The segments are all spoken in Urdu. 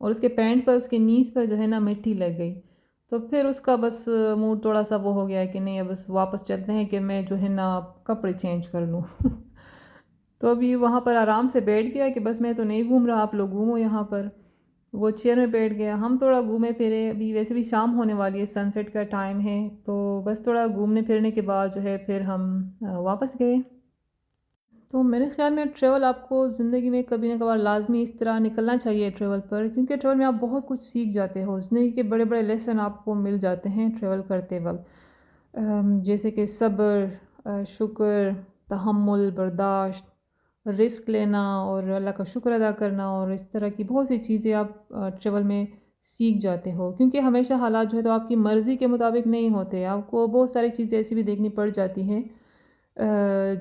اور اس کے پینٹ پر، اس کے نیز پر جو ہے نا مٹی لگ گئی۔ تو پھر اس کا بس موڈ تھوڑا سا وہ ہو گیا کہ نہیں اب بس واپس چلتے ہیں کہ میں جو ہے نا کپڑے چینج کر لوں۔ تو ابھی وہاں پر آرام سے بیٹھ گیا کہ بس میں تو نہیں گھوم رہا، آپ لوگ گھومو یہاں پر۔ وہ چیئر میں بیٹھ گیا، ہم تھوڑا گھومے پھرے، ابھی ویسے بھی شام ہونے والی ہے، سن سیٹ کا ٹائم ہے، تو بس تھوڑا گھومنے پھرنے کے بعد جو ہے پھر ہم واپس گئے۔ تو میرے خیال میں ٹریول آپ کو زندگی میں کبھی نہ کبھار لازمی اس طرح نکلنا چاہیے ٹریول پر، کیونکہ ٹریول میں آپ بہت کچھ سیکھ جاتے ہو، زندگی کے بڑے بڑے لیسن آپ کو مل جاتے ہیں ٹریول کرتے وقت، جیسے کہ صبر، شکر، تحمل، برداشت، رسک لینا اور اللہ کا شکر ادا کرنا، اور اس طرح کی بہت سی چیزیں آپ ٹریول میں سیکھ جاتے ہو، کیونکہ ہمیشہ حالات جو ہے تو آپ کی مرضی کے مطابق نہیں ہوتے، آپ کو بہت ساری چیزیں ایسی بھی دیکھنی پڑ جاتی ہیں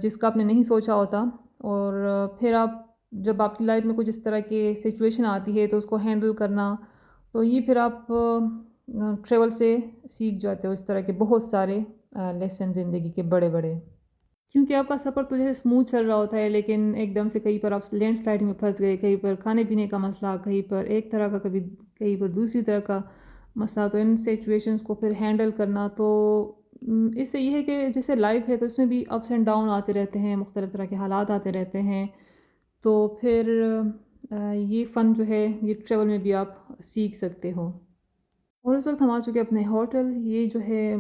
جس کا آپ نے نہیں سوچا ہوتا، اور پھر آپ جب آپ کی لائف میں کچھ اس طرح کی سچویشن آتی ہے تو اس کو ہینڈل کرنا، تو یہ پھر آپ ٹریول سے سیکھ جاتے ہو اس طرح کے بہت سارے لیسن زندگی کے بڑے بڑے، کیونکہ آپ کا سفر تو جیسے اسموتھ چل رہا ہوتا ہے، لیکن ایک دم سے کہیں پر آپ لینڈ سلائڈنگ میں پھنس گئے، کہیں پر کھانے پینے کا مسئلہ، کہیں پر ایک طرح کا، کبھی کہیں پر دوسری طرح کا مسئلہ، تو ان سچویشنز کو پھر ہینڈل کرنا، تو اس سے یہ ہے کہ جیسے لائف ہے تو اس میں بھی اپس اینڈ ڈاؤن آتے رہتے ہیں، مختلف طرح کے حالات آتے رہتے ہیں، تو پھر یہ فن جو ہے یہ ٹریول میں بھی آپ سیکھ سکتے ہو۔ اور اس وقت ہم آ چکے اپنے ہوٹل، یہ جو ہے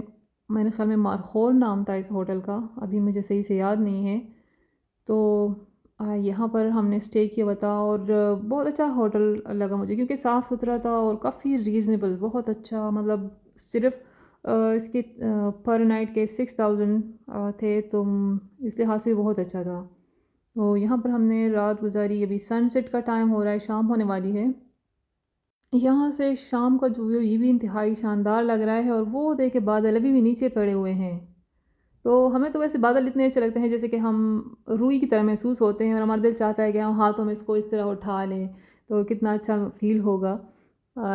میرے خیال میں مارخور نام تھا اس ہوٹل کا، ابھی مجھے صحیح سے یاد نہیں ہے، تو یہاں پر ہم نے اسٹے کیا ہوا تھا، اور بہت اچھا ہوٹل لگا مجھے، کیونکہ صاف ستھرا تھا اور کافی ریزنیبل، بہت اچھا، مطلب صرف اس کے پر نائٹ کے 6000 تھے، تو اس لحاظ سے بہت اچھا تھا۔ تو یہاں پر ہم نے رات گزاری، ابھی سن سیٹ کا ٹائم ہو رہا ہے، شام ہونے والی ہے، یہاں سے شام کا جو ویو یہ بھی انتہائی شاندار لگ رہا ہے، اور وہ دیکھے بادل ابھی بھی نیچے پڑے ہوئے ہیں، تو ہمیں تو ویسے بادل اتنے اچھے لگتے ہیں جیسے کہ ہم روئی کی طرح محسوس ہوتے ہیں، اور ہمارا دل چاہتا ہے کہ ہم ہاتھوں میں اس کو اس طرح اٹھا لیں تو کتنا اچھا فیل ہوگا،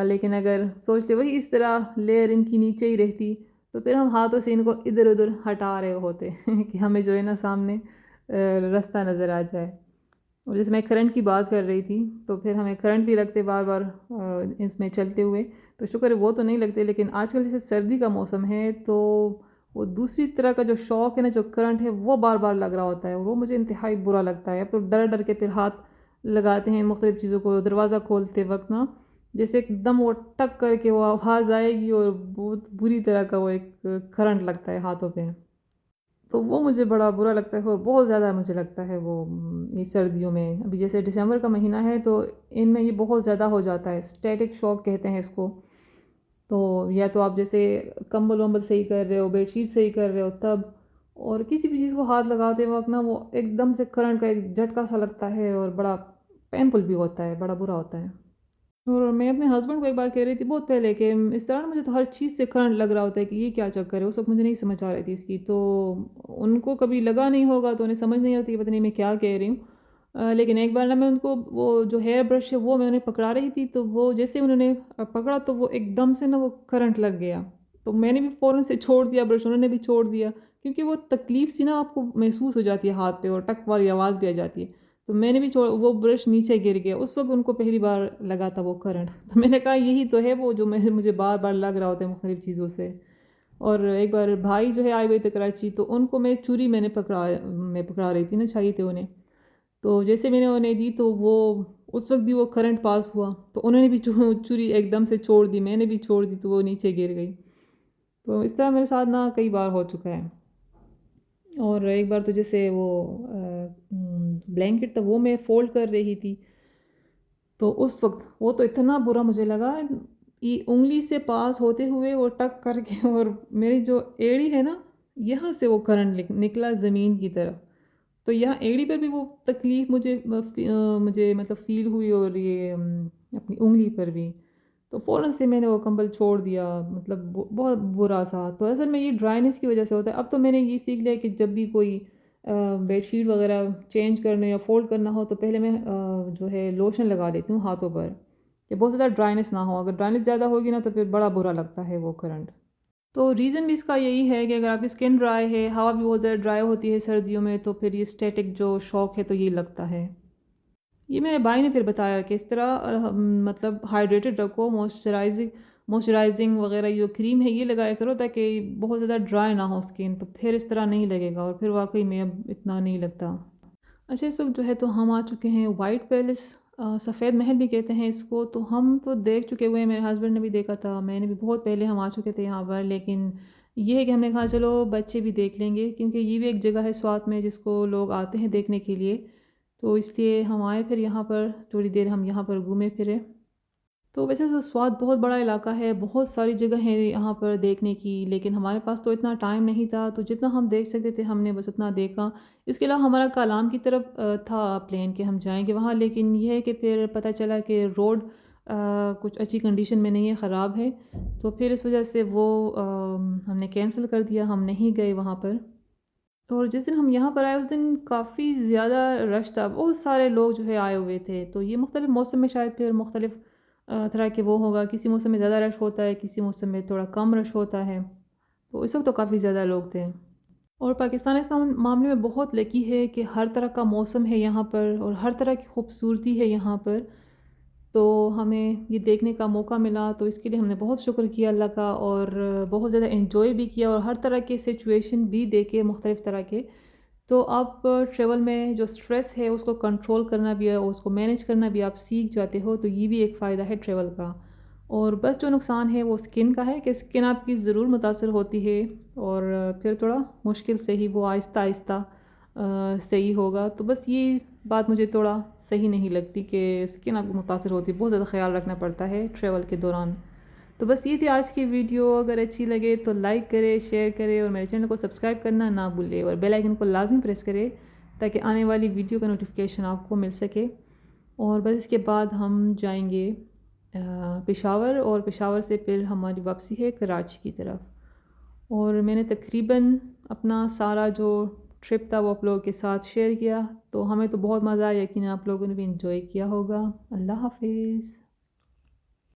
لیکن اگر سوچ لے وہی اس طرح لیئر ان کی نیچے ہی رہتی تو پھر ہم ہاتھوں سے ان کو ادھر ادھر ہٹا رہے ہوتے کہ ہمیں جو ہے نا سامنے رستہ نظر آ جائے۔ اور جیسے میں کرنٹ کی بات کر رہی تھی، تو پھر ہمیں کرنٹ بھی لگتے بار بار اس میں چلتے ہوئے، تو شکر ہے وہ تو نہیں لگتے، لیکن آج کل جیسے سردی کا موسم ہے تو وہ دوسری طرح کا جو شوق ہے نا، جو کرنٹ ہے وہ بار بار لگ رہا ہوتا ہے، اور وہ مجھے انتہائی برا لگتا ہے، اب تو ڈر ڈر کے پھر ہاتھ لگاتے ہیں مختلف چیزوں کو، دروازہ کھولتے وقت نا جیسے ایک دم وہ ٹک کر کے وہ آواز آئے گی، اور بہت بری طرح کا وہ ایک کرنٹ لگتا ہے ہاتھوں پہ، تو وہ مجھے بڑا برا لگتا ہے، اور بہت زیادہ مجھے لگتا ہے وہ یہ سردیوں میں، ابھی جیسے دسمبر کا مہینہ ہے تو ان میں یہ بہت زیادہ ہو جاتا ہے، اسٹیٹک شاک کہتے ہیں اس کو، تو یا تو آپ جیسے کمبل ومبل صحیح کر رہے ہو، بیڈ شیٹ صحیح کر رہے ہو تب، اور کسی بھی چیز کو ہاتھ لگاتے وقت نا وہ ایک دم سے کرنٹ کا ایک جھٹکا سا لگتا ہے، اور بڑا پینفل بھی ہوتا ہے، بڑا برا ہوتا ہے۔ اور میں اپنے ہسبینڈ کو ایک بار کہہ رہی تھی بہت پہلے کہ اس طرح نا مجھے تو ہر چیز سے کرنٹ لگ رہا ہوتا ہے کہ یہ کیا چکر ہے، اس وقت مجھے نہیں سمجھ آ رہی تھی اس کی، تو ان کو کبھی لگا نہیں ہوگا تو انہیں سمجھ نہیں آتی کہ پتہ نہیں میں کیا کہہ رہی ہوں، لیکن ایک بار نا میں ان کو وہ جو ہیئر برش ہے وہ میں انہیں پکڑا رہی تھی، تو وہ جیسے انہوں نے پکڑا تو وہ ایک دم سے نا وہ کرنٹ لگ گیا، تو میں نے بھی فوراً سے چھوڑ دیا برش، انہوں نے بھی چھوڑ دیا، کیونکہ وہ تکلیف سی نا آپ کو محسوس ہو جاتی ہے ہاتھ پہ، اور ٹک والی آواز بھی آ جاتی ہے، تو میں نے بھی وہ برش نیچے گر گیا، اس وقت ان کو پہلی بار لگا تھا وہ کرنٹ، تو میں نے کہا یہی تو ہے وہ جو مجھے بار بار لگ رہا ہوتا ہے مختلف چیزوں سے۔ اور ایک بار بھائی جو ہے آئے ہوئے تھے کراچی، تو ان کو چوری میں پکڑا رہی تھی نا، چاہیے تھے انہیں، تو جیسے میں نے انہیں دی تو وہ اس وقت بھی وہ کرنٹ پاس ہوا، تو انہوں نے بھی چوری ایک دم سے چھوڑ دی، میں نے بھی چھوڑ دی، تو وہ نیچے گر گئی، تو اس طرح میرے ساتھ نا کئی بار ہو چکا ہے۔ اور ایک بار تو جیسے وہ بلینکٹ تھا وہ میں فولڈ کر رہی تھی، تو اس وقت وہ تو اتنا برا مجھے لگا، یہ انگلی سے پاس ہوتے ہوئے وہ ٹک کر کے، اور میری جو ایڑی ہے نا یہاں سے وہ کرنٹ نکلا زمین کی طرف، تو یہاں ایڑی پر بھی وہ تکلیف مجھے مطلب فیل ہوئی، اور یہ اپنی انگلی پر بھی، تو فوراً سے میں نے وہ کمبل چھوڑ دیا، مطلب بہت برا سا، تو اصل میں یہ ڈرائنس کی وجہ سے ہوتا ہے، اب تو میں نے یہ سیکھ لیا کہ جب بھی کوئی بیڈ شیٹ وغیرہ چینج کرنے یا فولڈ کرنا ہو تو پہلے میں جو ہے لوشن لگا لیتی ہوں ہاتھوں پر، کہ بہت زیادہ ڈرائنس نہ ہو، اگر ڈرائنس زیادہ ہوگی نا تو پھر بڑا برا لگتا ہے وہ کرنٹ، تو ریزن بھی اس کا یہی ہے کہ اگر آپ کی اسکن ڈرائی ہے، ہوا بھی بہت زیادہ ڈرائی ہوتی ہے سردیوں میں، تو پھر یہ اسٹیٹک جو شوق ہے تو یہ لگتا ہے۔ یہ میرے بھائی نے پھر بتایا کہ اس طرح مطلب ہائیڈریٹڈ رکھو، موئسچرائزنگ وغیرہ جو کریم ہے یہ لگایا کرو تاکہ بہت زیادہ ڈرائی نہ ہو اسکن، تو پھر اس طرح نہیں لگے گا، اور پھر واقعی میں اب اتنا نہیں لگتا۔ اچھا، اس وقت جو ہے تو ہم آ چکے ہیں وائٹ پیلس، سفید محل بھی کہتے ہیں اس کو، تو ہم تو دیکھ چکے ہوئے ہیں، میرے ہسبینڈ نے بھی دیکھا تھا، میں نے بھی بہت پہلے ہم آ چکے تھے یہاں پر، لیکن یہ ہے کہ ہم نے کہا چلو بچے بھی دیکھ لیں گے، کیونکہ یہ بھی ایک جگہ ہے سوات میں جس کو لوگ آتے ہیں دیکھنے کے لیے، تو اس لیے ہم آئے پھر یہاں پر تھوڑی دیر ہم یہاں پر گھومے پھرے۔ تو ویسے تو سوات بہت بڑا علاقہ ہے، بہت ساری جگہ ہیں یہاں پر دیکھنے کی، لیکن ہمارے پاس تو اتنا ٹائم نہیں تھا، تو جتنا ہم دیکھ سکتے تھے ہم نے بس اتنا دیکھا۔ اس کے علاوہ ہمارا کالام کی طرف تھا پلین کہ ہم جائیں گے وہاں، لیکن یہ ہے کہ پھر پتہ چلا کہ روڈ کچھ اچھی کنڈیشن میں نہیں ہے، خراب ہے، تو پھر اس وجہ سے وہ ہم نے کینسل کر دیا، ہم نہیں گئے وہاں پر۔ اور جس دن ہم یہاں پر آئے اس دن کافی زیادہ رش تھا، بہت سارے لوگ جو ہے آئے ہوئے تھے، تو یہ مختلف موسم میں شاید پھر مختلف طرح کے وہ ہوگا، کسی موسم میں زیادہ رش ہوتا ہے، کسی موسم میں تھوڑا کم رش ہوتا ہے، تو اس وقت تو کافی زیادہ لوگ تھے۔ اور پاکستان اس معاملے میں بہت لکی ہے کہ ہر طرح کا موسم ہے یہاں پر، اور ہر طرح کی خوبصورتی ہے یہاں پر، تو ہمیں یہ دیکھنے کا موقع ملا، تو اس کے لیے ہم نے بہت شکر کیا اللہ کا، اور بہت زیادہ انجوائے بھی کیا، اور ہر طرح کے سچویشن بھی دیکھے مختلف طرح کے۔ تو آپ ٹریول میں جو سٹریس ہے اس کو کنٹرول کرنا بھی ہے، اور اس کو مینیج کرنا بھی آپ سیکھ جاتے ہو، تو یہ بھی ایک فائدہ ہے ٹریول کا۔ اور بس جو نقصان ہے وہ اسکن کا ہے کہ اسکن آپ کی ضرور متاثر ہوتی ہے، اور پھر تھوڑا مشکل سے ہی وہ آہستہ آہستہ صحیح ہوگا، تو بس یہ بات مجھے تھوڑا صحیح نہیں لگتی کہ اسکن آپ کو متاثر ہوتی ہے، بہت زیادہ خیال رکھنا پڑتا ہے ٹریول کے دوران۔ تو بس یہ تھی آج کی ویڈیو، اگر اچھی لگے تو لائک کرے، شیئر کرے، اور میرے چینل کو سبسکرائب کرنا نہ بھولے، اور بیل آئیکن کو لازمی پریس کرے تاکہ آنے والی ویڈیو کا نوٹیفیکیشن آپ کو مل سکے۔ اور بس اس کے بعد ہم جائیں گے پشاور، اور پشاور سے پھر ہماری واپسی ہے کراچی کی طرف۔ اور میں نے تقریباً اپنا سارا جو ٹرپ تھا وہ آپ لوگوں کے ساتھ شیئر کیا، تو ہمیں تو بہت مزہ آیا، یقیناً آپ لوگوں نے بھی انجوائے کیا ہوگا۔ اللہ حافظ۔